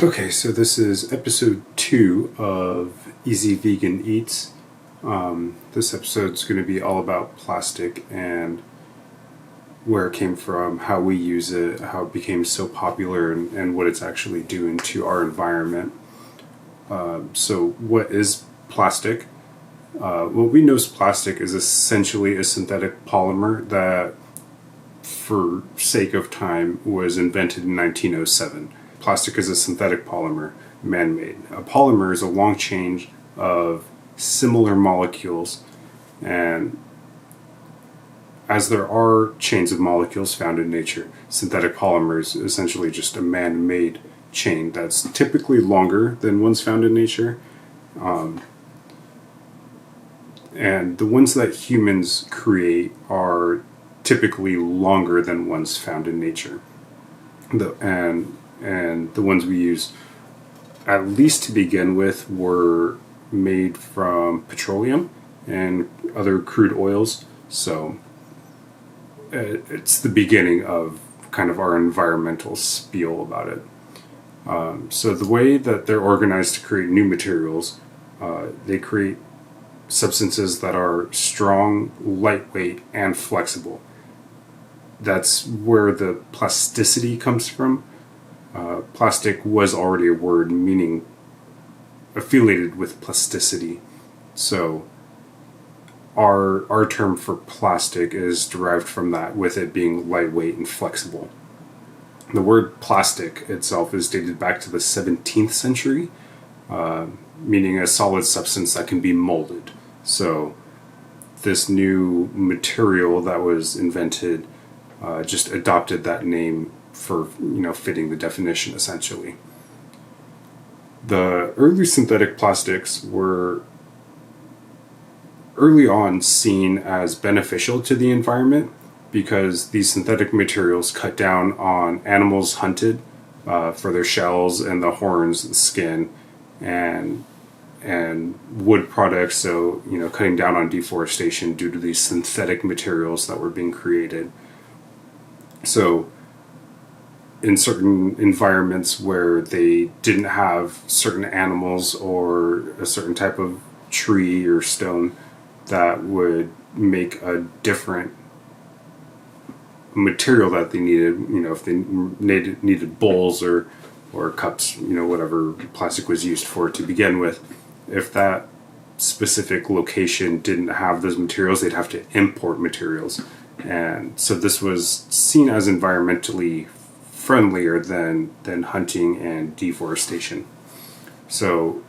Okay, so this is episode 2 of Easy Vegan Eats. This episode's going to be all about plastic and where it came from, how we use it, how it became so popular, and what it's actually doing to our environment. So what is plastic? What we know as plastic is essentially a synthetic polymer that, for sake of time, was invented in 1907. Plastic is a synthetic polymer, man-made. A polymer is a long chain of similar molecules, and as there are chains of molecules found in nature, synthetic polymer is essentially just a man-made chain that's typically longer than ones found in nature. And the ones that humans create are typically longer than ones found in nature. And the ones we use, at least to begin with, were made from petroleum and other crude oils. So it's the beginning of kind of our environmental spiel about it. So the way that they're organized to create new materials, they create substances that are strong, lightweight, and flexible. That's where the plasticity comes from. Plastic was already a word meaning affiliated with plasticity. So our term for plastic is derived from that, with it being lightweight and flexible. The word plastic itself is dated back to the 17th century, meaning a solid substance that can be molded. So this new material that was invented just adopted that name for, fitting the definition, essentially. The early synthetic plastics were early on seen as beneficial to the environment because these synthetic materials cut down on animals hunted for their shells and the horns and skin, and wood products, so cutting down on deforestation due to these synthetic materials that were being created. So in certain environments where they didn't have certain animals or a certain type of tree or stone that would make a different material that they needed, if they needed bowls or cups, whatever plastic was used for to begin with, if that specific location didn't have those materials, they'd have to import materials. And so this was seen as environmentally friendlier than hunting and deforestation. So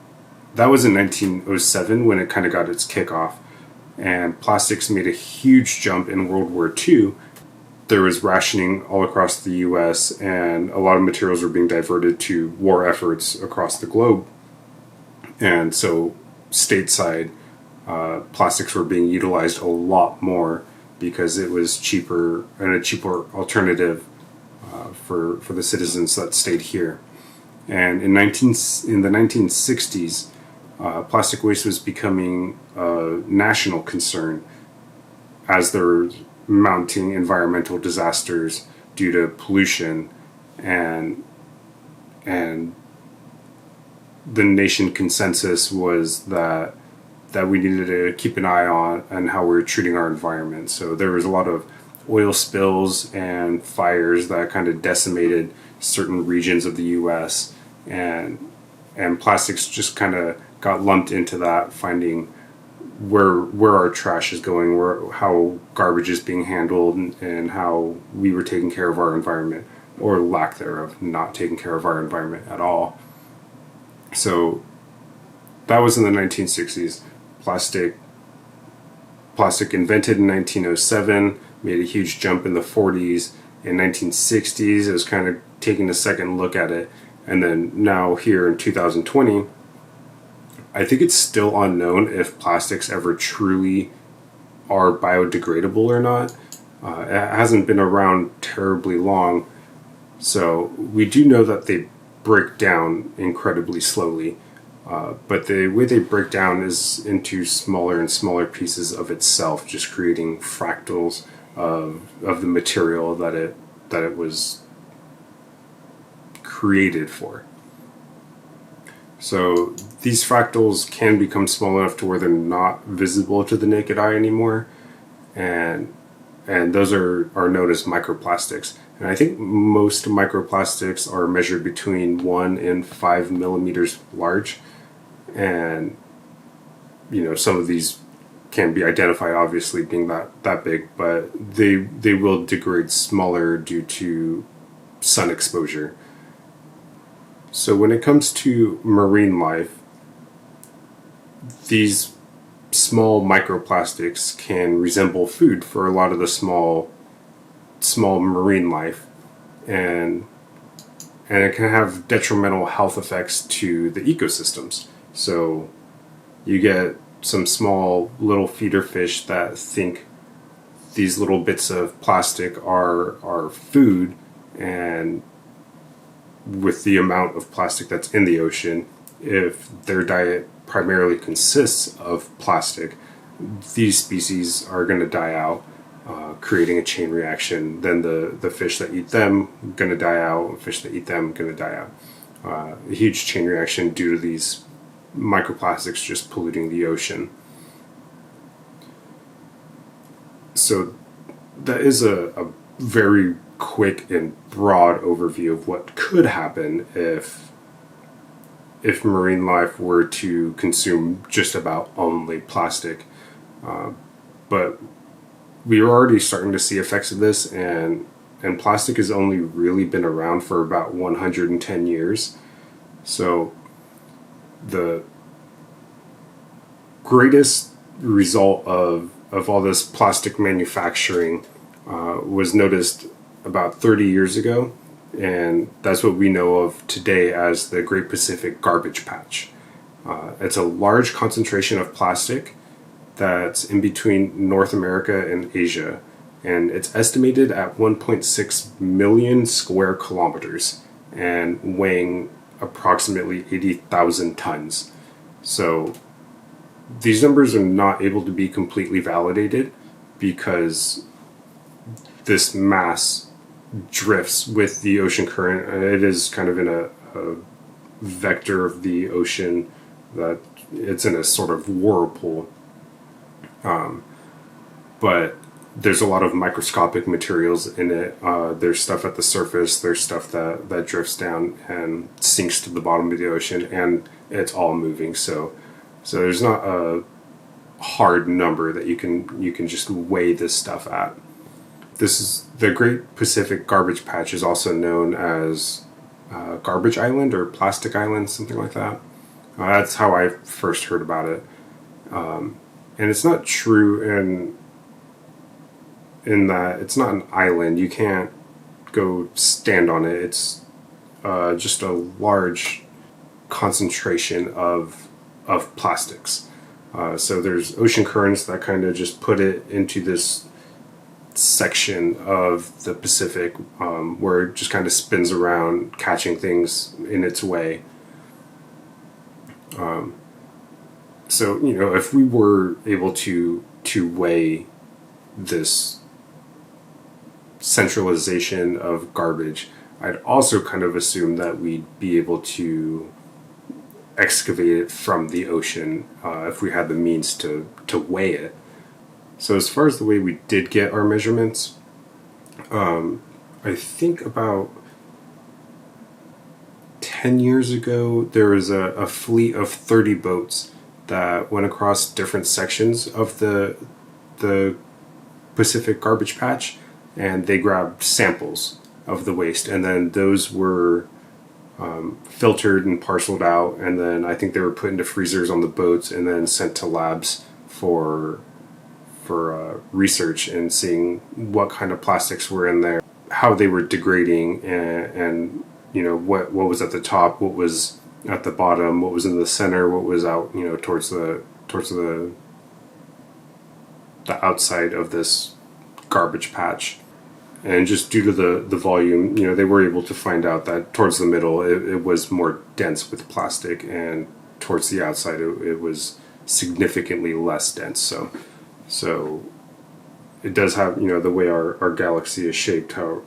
that was in 1907 when it kind of got its kickoff, and plastics made a huge jump in World War II. There was rationing all across the US, and a lot of materials were being diverted to war efforts across the globe. And so stateside, plastics were being utilized a lot more because it was cheaper and a cheaper alternative for the citizens that stayed here. And in the 1960s, plastic waste was becoming a national concern as there were mounting environmental disasters due to pollution, and the nation consensus was that we needed to keep an eye on how we were treating our environment. So there was a lot of oil spills and fires that kind of decimated certain regions of the US, and plastics just kind of got lumped into that, finding where our trash is going, how garbage is being handled, and how we were taking care of our environment, or lack thereof, not taking care of our environment at all. So that was in the 1960s. Plastic invented in 1907, made a huge jump in the 40s. In 1960s, it was kind of taking a second look at it. And then now here in 2020, I think it's still unknown if plastics ever truly are biodegradable or not. It hasn't been around terribly long. So we do know that they break down incredibly slowly. But the way they break down is into smaller and smaller pieces of itself, just creating fractals of the material that it was created for. So these fractals can become small enough to where they're not visible to the naked eye anymore, and those are known as microplastics. And I think most microplastics are measured between 1 and 5 millimeters large, and some of these can be identified obviously being that big, but they will degrade smaller due to sun exposure. So when it comes to marine life, these small microplastics can resemble food for a lot of the small marine life, and it can have detrimental health effects to the ecosystems. So you get some small little feeder fish that think these little bits of plastic are food, and with the amount of plastic that's in the ocean, if their diet primarily consists of plastic, these species are going to die out, creating a chain reaction. Then the fish that eat them going to die out, fish that eat them going to die out. A huge chain reaction due to these microplastics just polluting the ocean. So that is a very quick and broad overview of what could happen if marine life were to consume just about only plastic. But we are already starting to see effects of this, and plastic has only really been around for about 110 years. So the greatest result of all this plastic manufacturing was noticed about 30 years ago, and that's what we know of today as the Great Pacific Garbage Patch. It's a large concentration of plastic that's in between North America and Asia, and it's estimated at 1.6 million square kilometers and weighing approximately 80,000 tons. So these numbers are not able to be completely validated because this mass drifts with the ocean current. It is kind of in a vector of the ocean, that it's in a sort of whirlpool. But there's a lot of microscopic materials in it. There's stuff at the surface, there's stuff that drifts down and sinks to the bottom of the ocean, and it's all moving. So there's not a hard number that you can just weigh this stuff at. This is the Great Pacific Garbage Patch, is also known as Garbage Island or Plastic Island, something like that. That's how I first heard about it. And it's not true in that it's not an island. You can't go stand on it. It's just a large concentration of plastics. So there's ocean currents that kind of just put it into this section of the Pacific, where it just kind of spins around, catching things in its way. So if we were able to weigh this centralization of garbage, I'd also kind of assume that we'd be able to excavate it from the ocean, if we had the means to weigh it. So as far as the way we did get our measurements, I think about 10 years ago there was a fleet of 30 boats that went across different sections of the Pacific Garbage Patch, and they grabbed samples of the waste, and then those were filtered and parceled out, and then I think they were put into freezers on the boats and then sent to labs for research and seeing what kind of plastics were in there, how they were degrading, and what was at the top, what was at the bottom, what was in the center, what was out towards the outside of this garbage patch. And just due to the volume, they were able to find out that towards the middle it was more dense with plastic, and towards the outside it was significantly less dense. So it does have, the way our galaxy is shaped, how,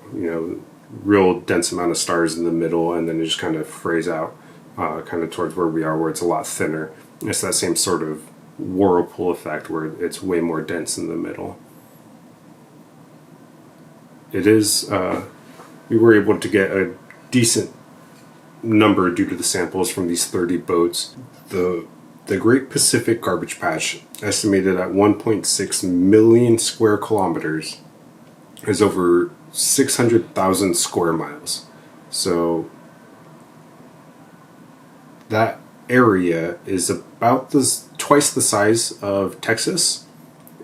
real dense amount of stars in the middle, and then it just kind of frays out. kind of towards where we are, where it's a lot thinner. It's that same sort of whirlpool effect where it's way more dense in the middle. It is, we were able to get a decent number due to the samples from these 30 boats. The Great Pacific Garbage Patch, estimated at 1.6 million square kilometers, is over 600,000 square miles. So that area is about twice the size of Texas,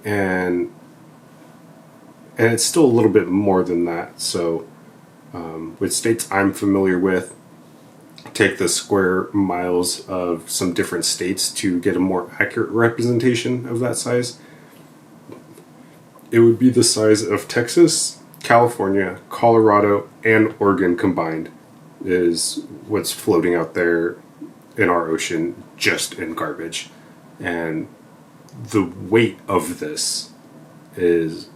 and it's still a little bit more than that. So with states I'm familiar with, take the square miles of some different states to get a more accurate representation of that size. It would be the size of Texas, California, Colorado, and Oregon combined is what's floating out there in our ocean just in garbage. And the weight of this is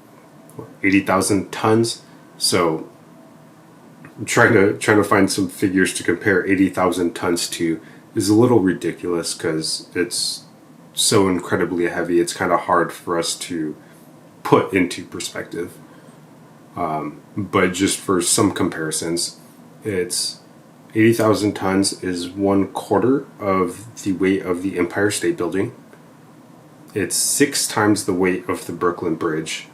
80,000 tons. So trying to find some figures to compare 80,000 tons to is a little ridiculous because it's so incredibly heavy. It's kind of hard for us to put into perspective. But just for some comparisons, it's 80,000 tons is 1/4 of the weight of the Empire State Building. It's 6 times the weight of the Brooklyn Bridge.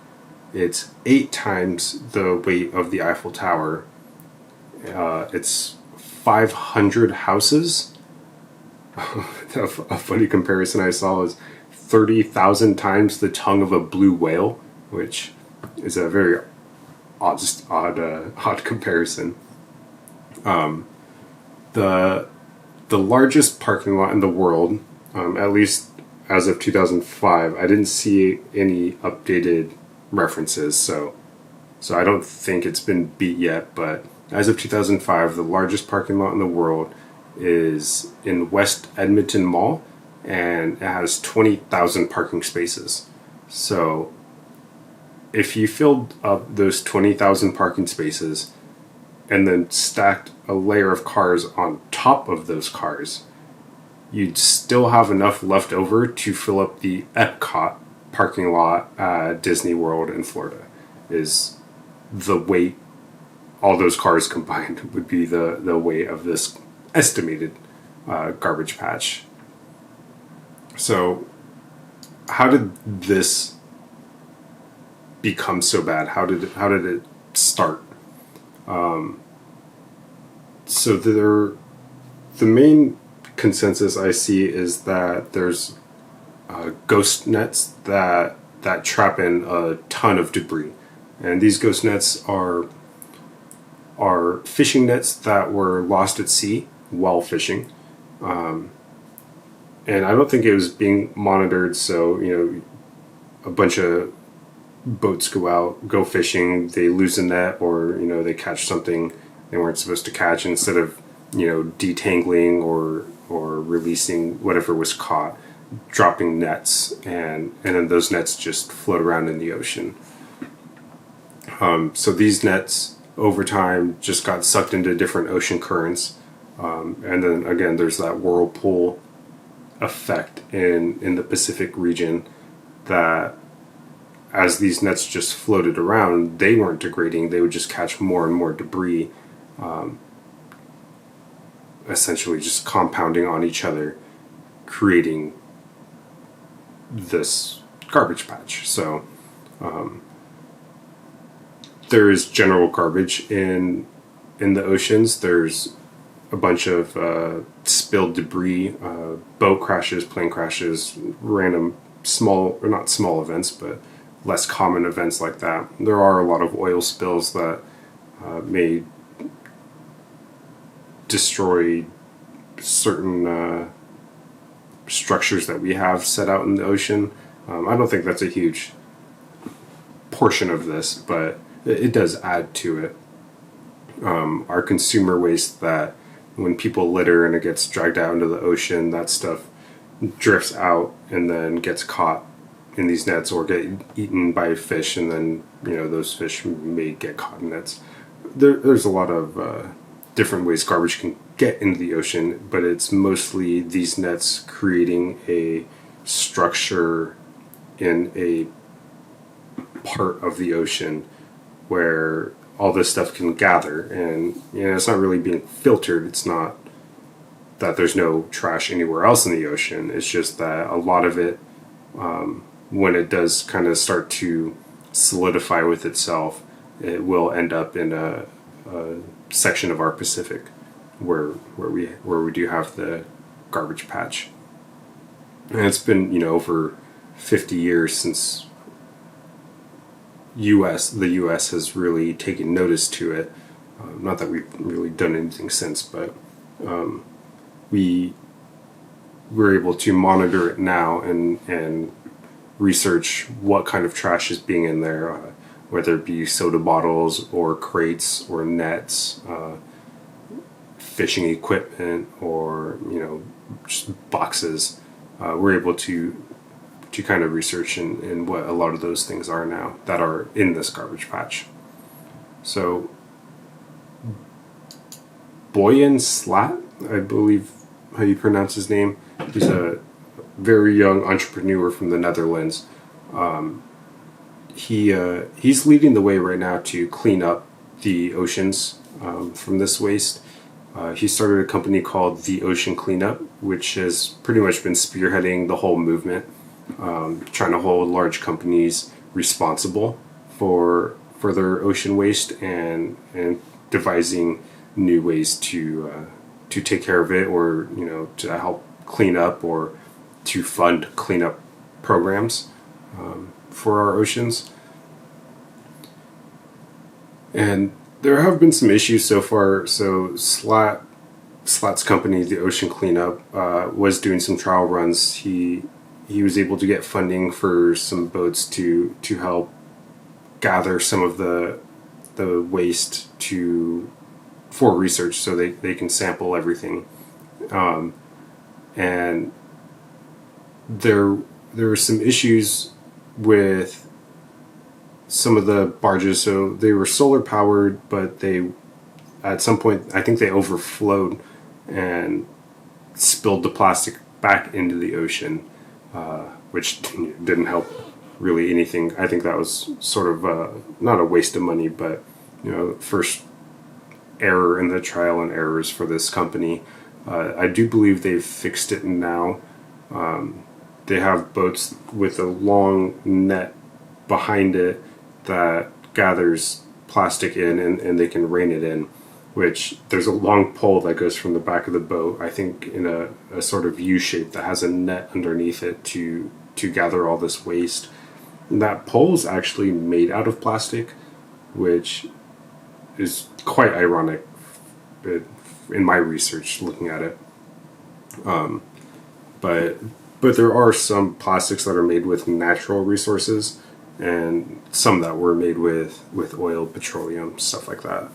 It's 8 times the weight of the Eiffel Tower. It's 500 houses. A funny comparison I saw is 30,000 times the tongue of a blue whale, which is a very odd comparison. The largest parking lot in the world, at least as of 2005, I didn't see any updated references, so I don't think it's been beat yet, but as of 2005, the largest parking lot in the world is in West Edmonton Mall, and it has 20,000 parking spaces. So if you filled up those 20,000 parking spaces and then stacked a layer of cars on top of those cars, you'd still have enough left over to fill up the Epcot parking lot at Disney World in Florida. Is the weight, all those cars combined would be the weight of this estimated garbage patch. So how did this become so bad? How did it start? So the main consensus I see is that there's ghost nets that trap in a ton of debris, and these ghost nets are fishing nets that were lost at sea while fishing, and I don't think it was being monitored. So a bunch of boats go fishing, they lose a net, or they catch something they weren't supposed to catch. Instead of detangling or releasing whatever was caught, dropping nets, and then those nets just float around in the ocean. So these nets over time just got sucked into different ocean currents, and then again there's that whirlpool effect in the Pacific region, that as these nets just floated around, they weren't degrading, they would just catch more and more debris, essentially just compounding on each other, creating this garbage patch. So there is general garbage in the oceans. There's a bunch of spilled debris, boat crashes, plane crashes, random small, or not small events, but less common events like that. There are a lot of oil spills that may destroy certain structures that we have set out in the ocean. I don't think that's a huge portion of this, but it does add to it. Our consumer waste, that when people litter and it gets dragged out into the ocean, that stuff drifts out and then gets caught in these nets or get eaten by fish, and then those fish may get caught in nets. There's a lot of different ways garbage can get into the ocean, but it's mostly these nets creating a structure in a part of the ocean where all this stuff can gather, and it's not really being filtered. It's not that there's no trash anywhere else in the ocean. It's just that a lot of it, when it does kind of start to solidify with itself, it will end up in a section of our Pacific where we do have the garbage patch. And it's been over 50 years since the U.S. has really taken notice to it. Not that we've really done anything since, but we're able to monitor it now and research what kind of trash is being in there, whether it be soda bottles or crates or nets, fishing equipment, or just boxes. We're able to kind of research in what a lot of those things are now that are in this garbage patch. So Boyan Slat, I believe how you pronounce his name. He's a very young entrepreneur from the Netherlands. He's leading the way right now to clean up the oceans from this waste. He started a company called The Ocean Cleanup, which has pretty much been spearheading the whole movement, trying to hold large companies responsible for their ocean waste and devising new ways to take care of it, or to help clean up, or to fund cleanup programs for our oceans. And there have been some issues so far. So Slat's company, The Ocean Cleanup, was doing some trial runs. He was able to get funding for some boats to help gather some of the waste for research, so they can sample everything. And there were some issues with some of the barges. So they were solar powered, but at some point, I think they overflowed and spilled the plastic back into the ocean, which didn't help really anything. I think that was sort of not a waste of money, but first error in the trial and errors for this company. I do believe they've fixed it now. They have boats with a long net behind it that gathers plastic in, and they can rein it in, which there's a long pole that goes from the back of the boat, I think in a sort of U shape, that has a net underneath it to gather all this waste. And that pole is actually made out of plastic, which is quite ironic in my research looking at it. But there are some plastics that are made with natural resources, and some that were made with oil, petroleum, stuff like that.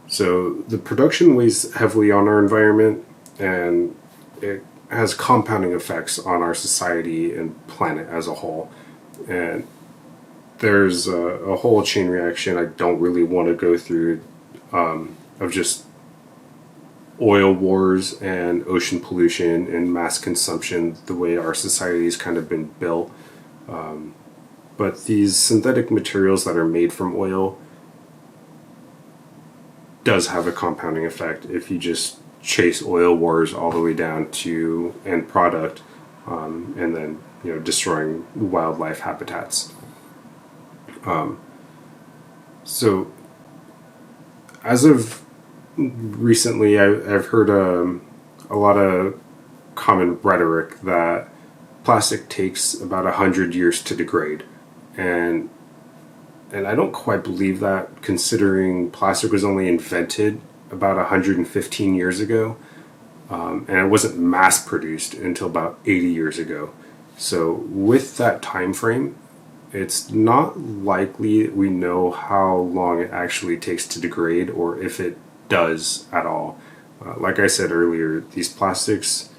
So the production weighs heavily on our environment, and it has compounding effects on our society and planet as a whole. And there's a whole chain reaction I don't really want to go through, of just oil wars and ocean pollution and mass consumption, the way our society's kind of been built. But these synthetic materials that are made from oil does have a compounding effect if you just chase oil wars all the way down to end product, and then destroying wildlife habitats. So as of recently, I've heard a lot of common rhetoric that plastic takes about 100 years to degrade, and I don't quite believe that, considering plastic was only invented about 115 years ago, and it wasn't mass produced until about 80 years ago. So with that time frame, it's not likely we know how long it actually takes to degrade, or if it does at all. Like I said earlier, these plastics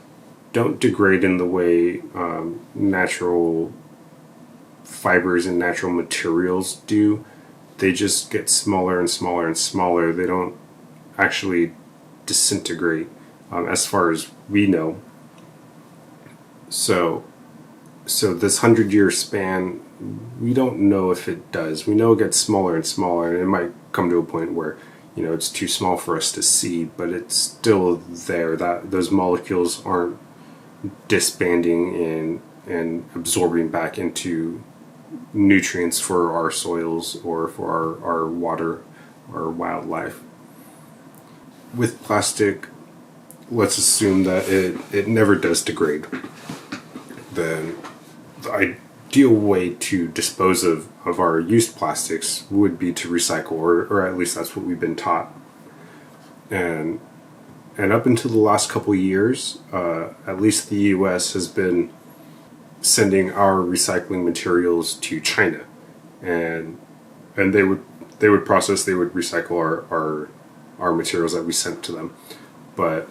don't degrade in the way natural fibers and natural materials do. they just get smaller and smaller and smaller. They don't actually disintegrate, as far as we know. So this 100-year span, we don't know if it does. We know it gets smaller and smaller, and it might come to a point where, it's too small for us to see, but it's still there. That those molecules aren't disbanding and absorbing back into nutrients for our soils or for our water or wildlife. With plastic, let's assume that it never does degrade. Then the ideal way to dispose of our used plastics would be to recycle, or at least that's what we've been taught. And up until the last couple of years, at least the U.S. has been sending our recycling materials to China, and they would recycle our materials that we sent to them. But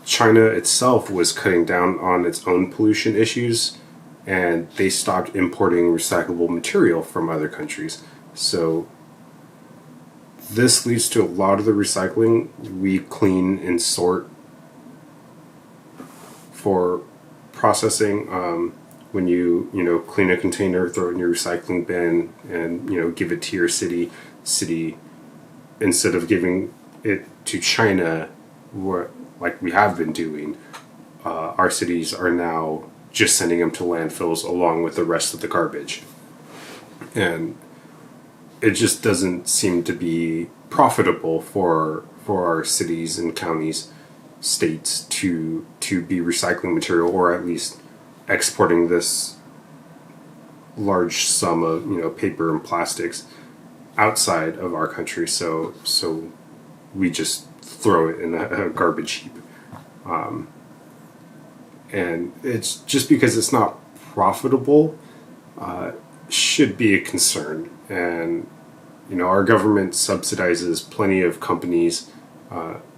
China itself was cutting down on its own pollution issues, and they stopped importing recyclable material from other countries. So this leads to a lot of the recycling we clean and sort for processing. When you clean a container, throw it in your recycling bin, and give it to your city, instead of giving it to China, like we have been doing, our cities are now just sending them to landfills along with the rest of the garbage. And it just doesn't seem to be profitable for our cities and counties, states to be recycling material, or at least exporting this large sum of paper and plastics outside of our country. So we just throw it in a garbage heap. And it's just because it's not profitable, should be a concern. And our government subsidizes plenty of companies,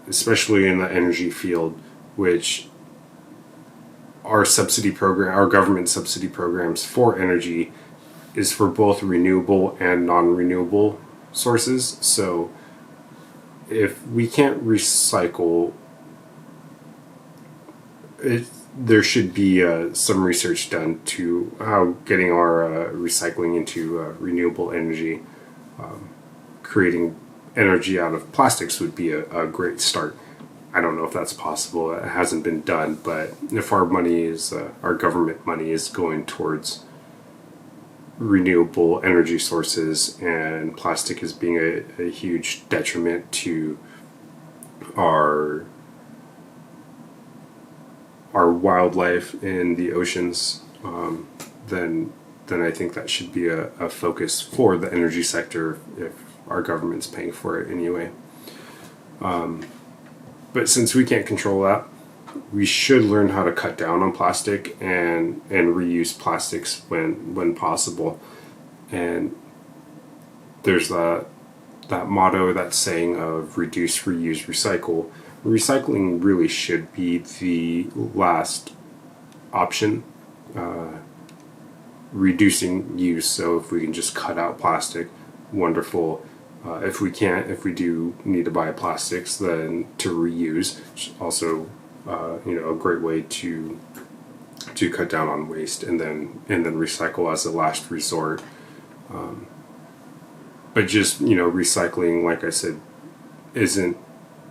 especially in the energy field, which our government subsidy programs for energy is for both renewable and non-renewable sources. So if we can't recycle it, there should be some research done to how getting our recycling into renewable energy, creating energy out of plastics would be a great start. I don't know if that's possible. It hasn't been done, but if our government money is going towards renewable energy sources, and plastic is being a huge detriment to our wildlife in the oceans, then I think that should be a focus for the energy sector if our government's paying for it anyway. But since we can't control that, we should learn how to cut down on plastic and reuse plastics when possible. And there's that motto, that saying of reduce, reuse, recycle. Recycling really should be the last option. Reducing use, so if we can just cut out plastic, wonderful. If we do need to buy plastics, then to reuse, also a great way to cut down on waste, and then recycle as a last resort. But just recycling, like I said, isn't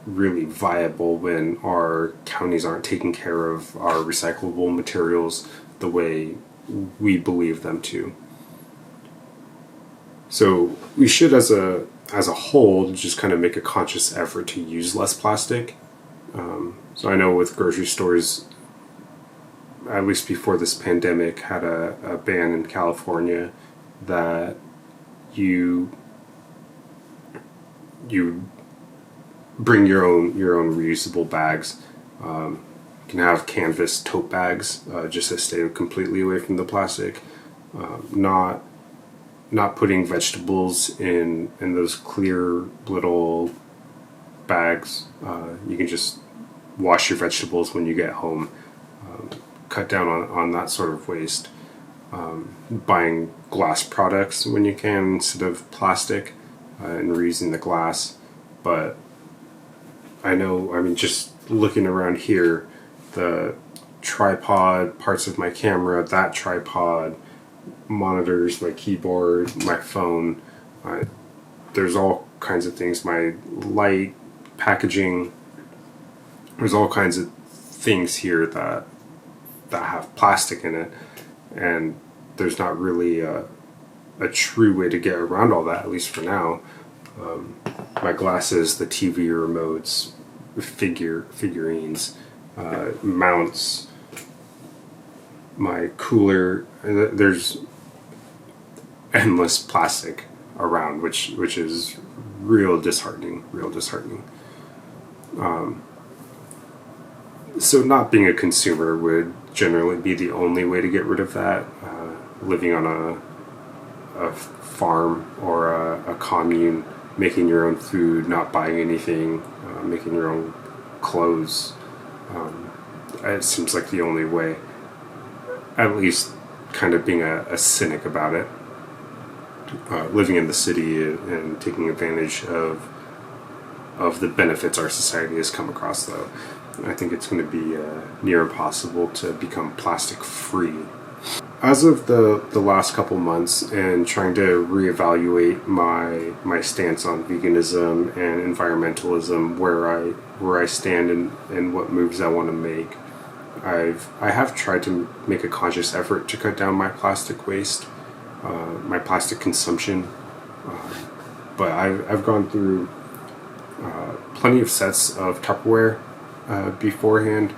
really viable when our counties aren't taking care of our recyclable materials the way we believe them to. So we should, as a whole, just kind of make a conscious effort to use less plastic. So I know with grocery stores, at least before this pandemic, had a ban in California that you bring your own reusable bags. You can have canvas tote bags, just to stay completely away from the plastic. Not putting vegetables in those clear little bags. You can just wash your vegetables when you get home. Cut down on that sort of waste. buying glass products when you can instead of plastic, and reusing the glass. But I know, I mean, just looking around here, the tripod, parts of my camera, that tripod, monitors, my keyboard, my phone, there's all kinds of things, my light, packaging, there's all kinds of things here that have plastic in it, and there's not really a true way to get around all that, at least for now. My glasses, the TV remotes, figurines, mounts, my cooler, there's endless plastic around, which is real disheartening. So not being a consumer would generally be the only way to get rid of that. Living on a farm or a commune, making your own food, not buying anything, making your own clothes, it seems like the only way. At least kind of being a cynic about it. Living in the city and taking advantage of the benefits our society has come across, though, I think it's going to be near impossible to become plastic free. As of the last couple months, and trying to reevaluate my stance on veganism and environmentalism, where I stand and what moves I want to make, I have tried to make a conscious effort to cut down my plastic waste, my plastic consumption, but I've gone through plenty of sets of Tupperware beforehand,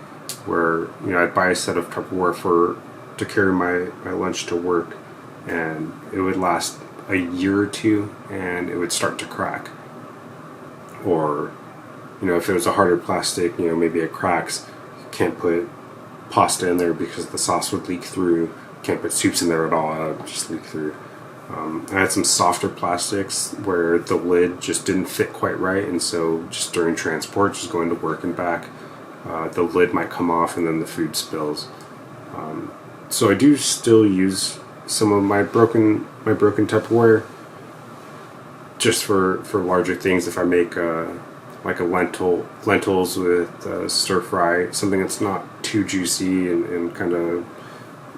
where I'd buy a set of Tupperware to carry my lunch to work, and it would last a year or two, and it would start to crack. Or if it was a harder plastic, maybe it cracks. You can't put pasta in there because the sauce would leak through. Can't put soups in there at all, it would just leak through. I had some softer plastics where the lid just didn't fit quite right, and so just during transport, just going to work and back, the lid might come off and then the food spills. So I do still use some of my broken Tupperware just for larger things. If I make like a lentils with stir fry, something that's not too juicy and kind of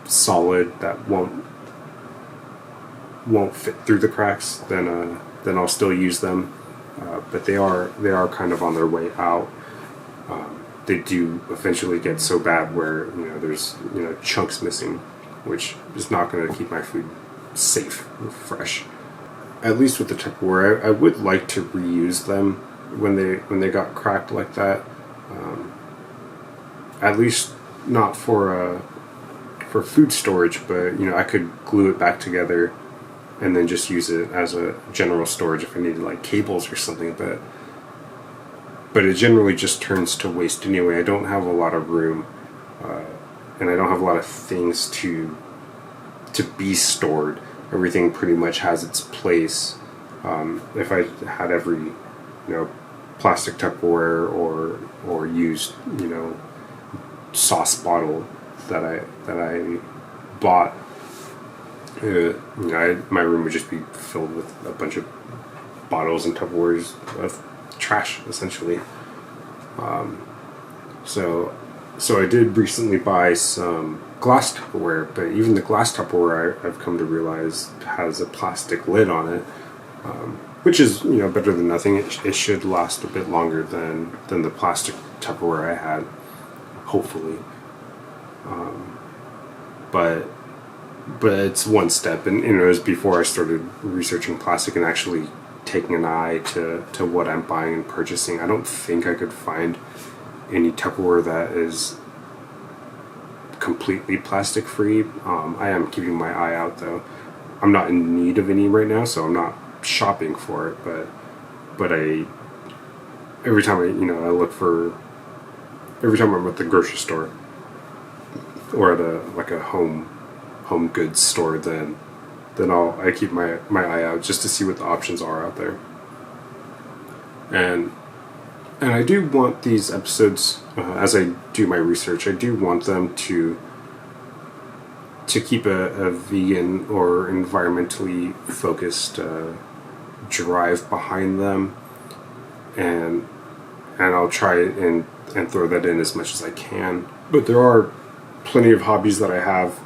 solid, that won't fit through the cracks, then I'll still use them. But they are kind of on their way out. They do eventually get so bad where there's chunks missing, which is not going to keep my food safe or fresh. At least with the Tupperware, I would like to reuse them when they got cracked like that. At least not for food storage, but I could glue it back together and then just use it as a general storage if I needed like cables or something. But it generally just turns to waste anyway. I don't have a lot of room, and I don't have a lot of things to be stored. Everything pretty much has its place. If I had every plastic Tupperware or used sauce bottle that I bought, my room would just be filled with a bunch of bottles and Tupperwares of trash, essentially. So I did recently buy some glass Tupperware, but even the glass Tupperware I've come to realize has a plastic lid on it, which is better than nothing. It should last a bit longer than the plastic Tupperware I had, hopefully. But it's one step, and it was before I started researching plastic and actually taking an eye to what I'm buying and purchasing. I don't think I could find any Tupperware that is completely plastic free. I am keeping my eye out, though. I'm not in need of any right now, so I'm not shopping for it. But every time every time I'm at the grocery store or at a home goods store, then I keep my eye out just to see what the options are out there. And I do want these episodes, as I do my research, I do want them to to keep a vegan or environmentally focused drive behind them, and I'll try and throw that in as much as I can. But there are plenty of hobbies that I have.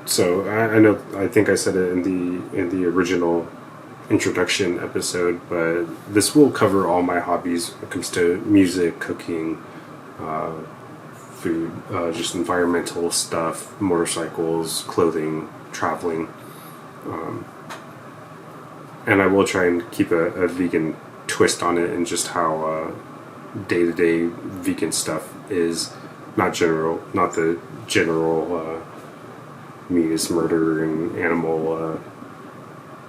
So I know, I think I said it in the original introduction episode, but this will cover all my hobbies when it comes to music, cooking, food, just environmental stuff, motorcycles, clothing, traveling. And I will try and keep a vegan twist on it, and just how day-to-day vegan stuff is not the general meat is murder and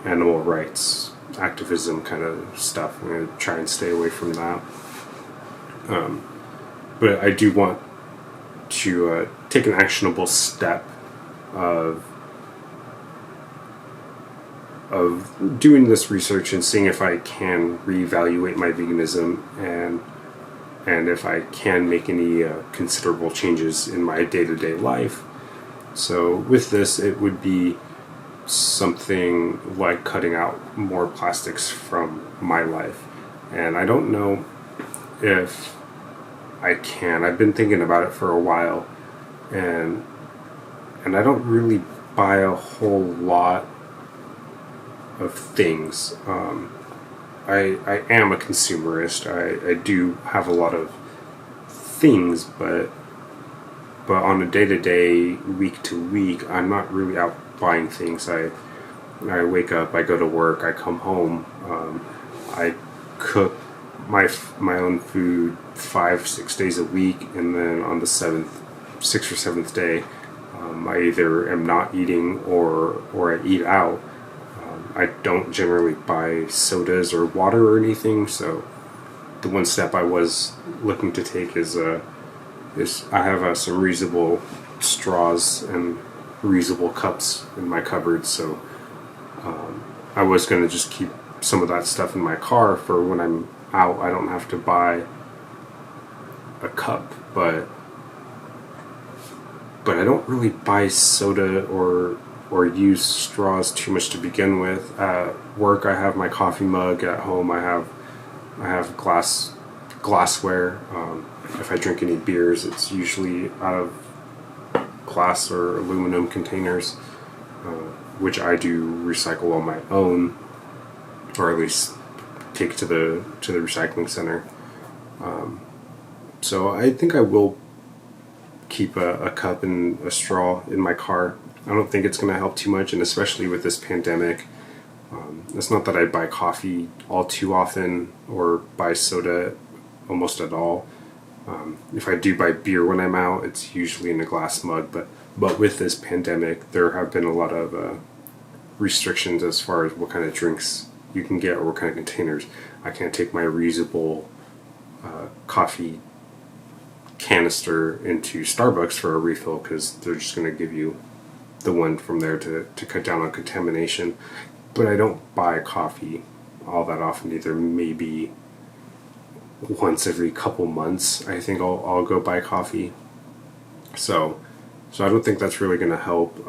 animal rights activism kind of stuff. I'm going to try and stay away from that. But I do want to take an actionable step of doing this research and seeing if I can reevaluate my veganism, and if I can make any considerable changes in my day-to-day life. So with this, it would be something like cutting out more plastics from my life. And I don't know if I can. I've been thinking about it for a while, and I don't really buy a whole lot of things. I am a consumerist. I do have a lot of things, but on a day-to-day, week-to-week, I'm not really out buying things. I wake up, I go to work, I come home, I cook my own food 5-6 days a week, and then on the 6th or 7th day, I either am not eating or I eat out. I don't generally buy sodas or water or anything, so the one step I was looking to take is I have some reusable straws and reusable cups in my cupboard, so I was going to just keep some of that stuff in my car for when I'm out. I don't have to buy a cup, but I don't really buy soda or use straws too much to begin with. At work, I have my coffee mug. At home, I have glassware. If I drink any beers, it's usually out of glass or aluminum containers, which I do recycle on my own, or at least take to the recycling center. So I think I will keep a cup and a straw in my car. I don't think it's going to help too much, and especially with this pandemic, it's not that I buy coffee all too often or buy soda almost at all. If I do buy beer when I'm out, it's usually in a glass mug, but with this pandemic, there have been a lot of restrictions as far as what kind of drinks you can get or what kind of containers. I can't take my reusable coffee canister into Starbucks for a refill, because they're just going to give you the one from there to cut down on contamination. But I don't buy coffee all that often either. Maybe once every couple months, I think I'll go buy coffee. So I don't think that's really going to help.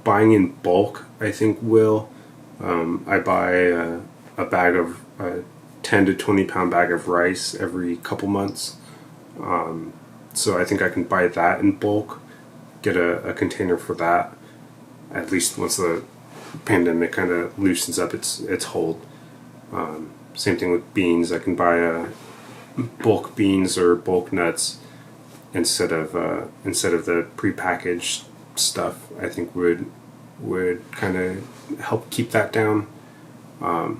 Buying in bulk, I think, will. I buy a bag of 10 to 20 pound bag of rice every couple months. So I think I can buy that in bulk, get a container for that, at least once the pandemic kind of loosens up its hold. Same thing with beans. I can buy bulk beans or bulk nuts instead of the prepackaged stuff. I think would kind of help keep that down. I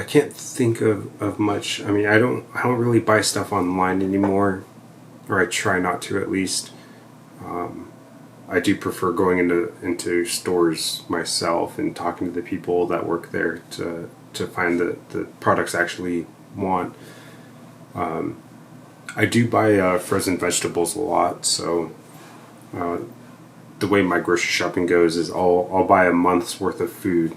can't think of much. I mean, I don't really buy stuff online anymore, or I try not to, at least. I do prefer going into stores myself and talking to the people that work there to find the products I actually want. I do buy frozen vegetables a lot, so the way my grocery shopping goes is I'll buy a month's worth of food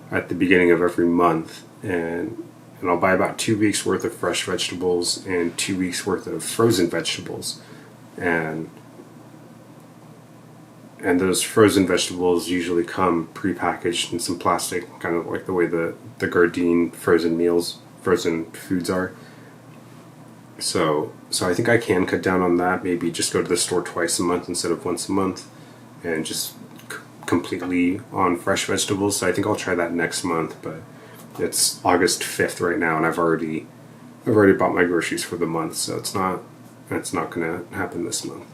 at the beginning of every month, and and I'll buy about 2 weeks worth of fresh vegetables and 2 weeks worth of frozen vegetables, and those frozen vegetables usually come pre-packaged in some plastic, kind of like the way the Gardein frozen foods are. So I think I can cut down on that. Maybe just go to the store twice a month instead of once a month, and just completely on fresh vegetables. So I think I'll try that next month. But it's August 5th right now, and I've already bought my groceries for the month. So it's not going to happen this month.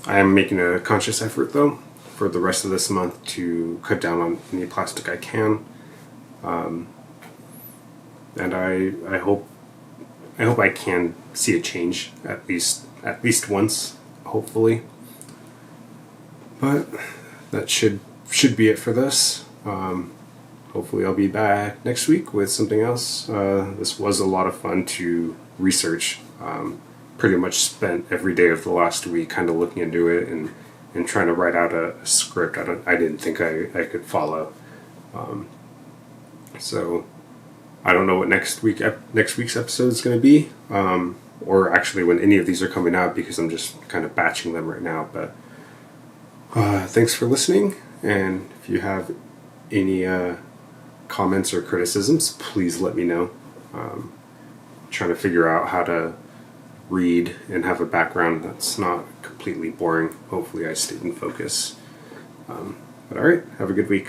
I am making a conscious effort though for the rest of this month to cut down on any plastic I can, and I hope I can see a change at least once, hopefully. But that should be it for this. Hopefully I'll be back next week with something else. This was a lot of fun to research. Pretty much spent every day of the last week kind of looking into it and trying to write out a script I didn't think I could follow. So I don't know what next week's episode is going to be, or actually when any of these are coming out, because I'm just kind of batching them right now. But thanks for listening, and if you have any comments or criticisms, please let me know. Trying to figure out how to read and have a background that's not completely boring. Hopefully I stayed in focus. But alright, have a good week.